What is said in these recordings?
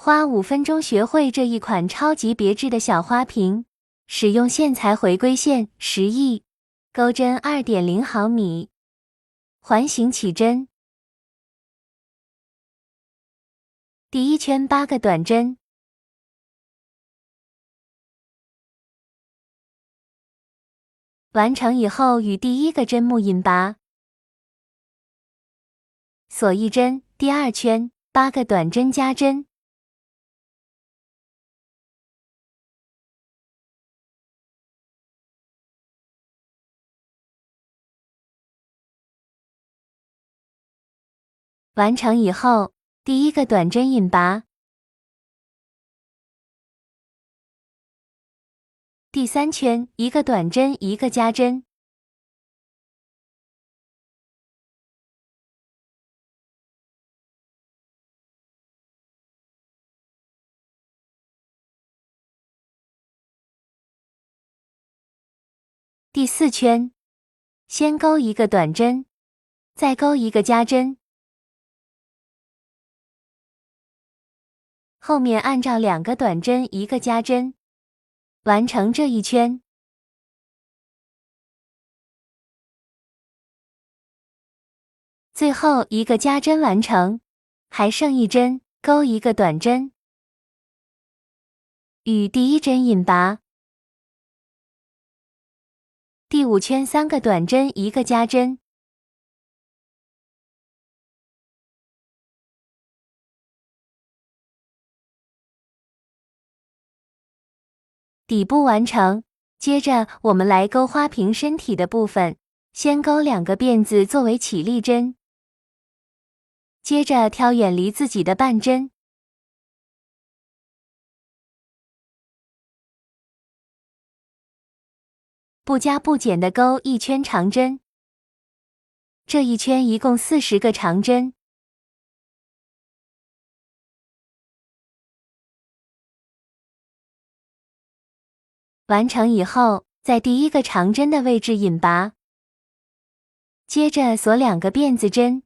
花5分钟学会这一款超级别致的小花瓶，使用线材回归线10亿，钩针 2.0 毫米，环形起针。第一圈8个短针，完成以后与第一个针目引拔，锁一针，第二圈8个短针加针。完成以后，第一个短针引拔，第3圈1个短针1个加针，第4圈先钩1个短针，再钩1个加针，后面按照2个短针1个加针，完成这一圈。最后1个加针完成，还剩1针，钩1个短针，与第一针引拔。第5圈3个短针1个加针，底部完成。接着我们来钩花瓶身体的部分，先钩2个辫子作为起立针，接着挑远离自己的半针，不加不减地钩1圈长针，这一圈一共40个长针。完成以后，在第一个长针的位置引拔，接着锁2个辫子针。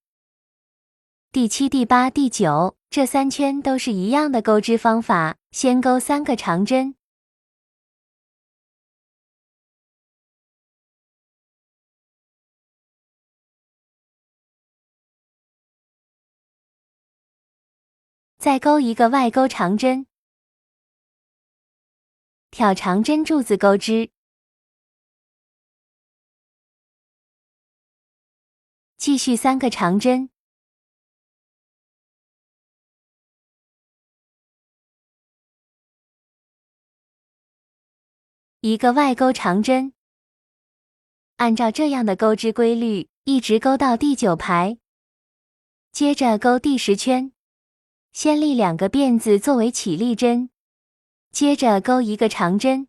第7、第8、第9这3圈都是一样的钩织方法，先钩3个长针，再钩1个外钩长针，挑长针柱子钩织，继续3个长针，一个外钩长针，按照这样的钩织规律，一直钩到第9排。接着钩第10圈，先立2个辫子作为起立针，接着钩1个长针，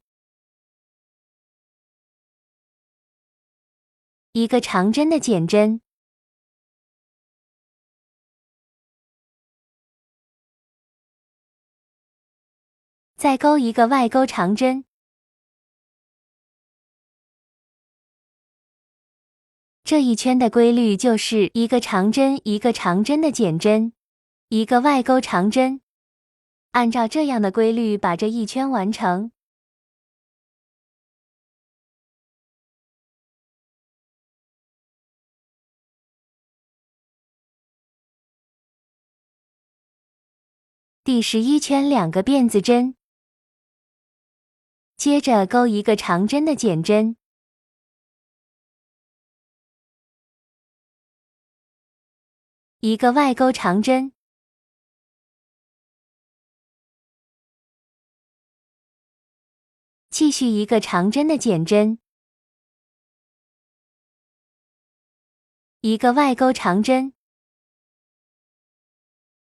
一个长针的减针，再钩1个外钩长针。这一圈的规律就是一个长针一个长针的减针，一个外钩长针。按照这样的规律把这一圈完成。第11圈2个辫子针，接着钩1个长针的减针，一个外钩长针，继续1个长针的减针，一个外钩长针，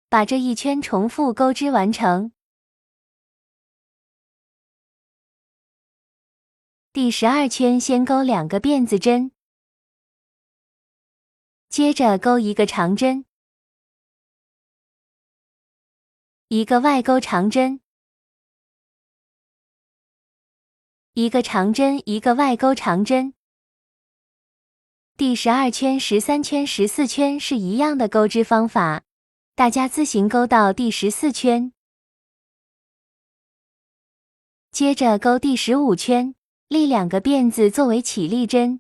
把这一圈重复钩织完成。第12圈先钩2个辫子针，接着钩1个长针，一个外钩长针，一个长针一个外钩长针。第12圈、13圈、14圈是一样的钩织方法，大家自行钩到第14圈。接着钩第15圈，立2个辫子作为起立针，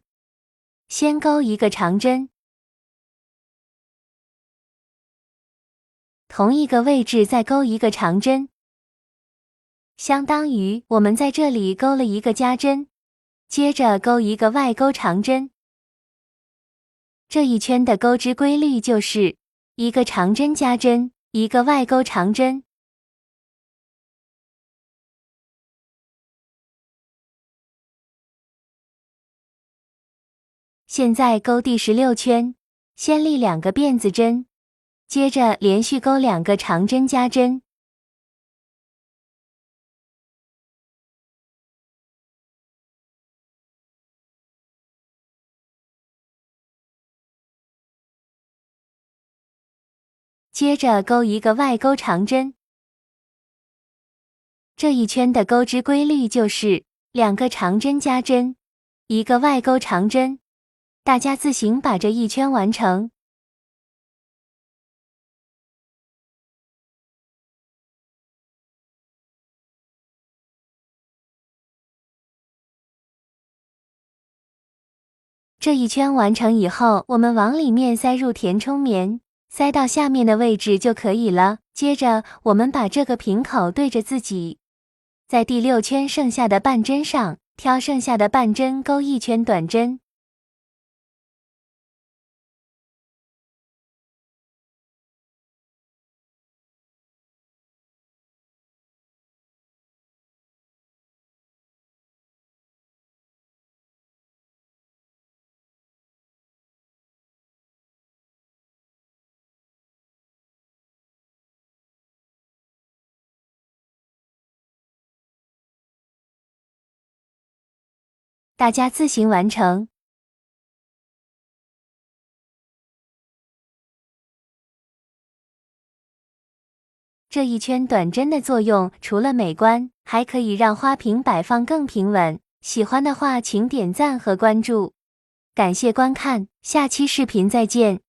先钩一个长针，同一个位置再钩一个长针，相当于我们在这里钩了一个加针，接着钩一个外钩长针。这一圈的钩织规律就是一个长针加针，一个外钩长针。现在钩第16圈，先立2个辫子针，接着连续钩2个长针加针。接着钩一个外钩长针。这一圈的钩织规律就是2个长针加针，一个外钩长针。大家自行把这一圈完成。这一圈完成以后，我们往里面塞入填充棉，塞到下面的位置就可以了。接着我们把这个瓶口对着自己，在第6圈剩下的半针上挑剩下的半针钩一圈短针。大家自行完成。这一圈短针的作用除了美观，还可以让花瓶摆放更平稳。喜欢的话请点赞和关注。感谢观看，下期视频再见。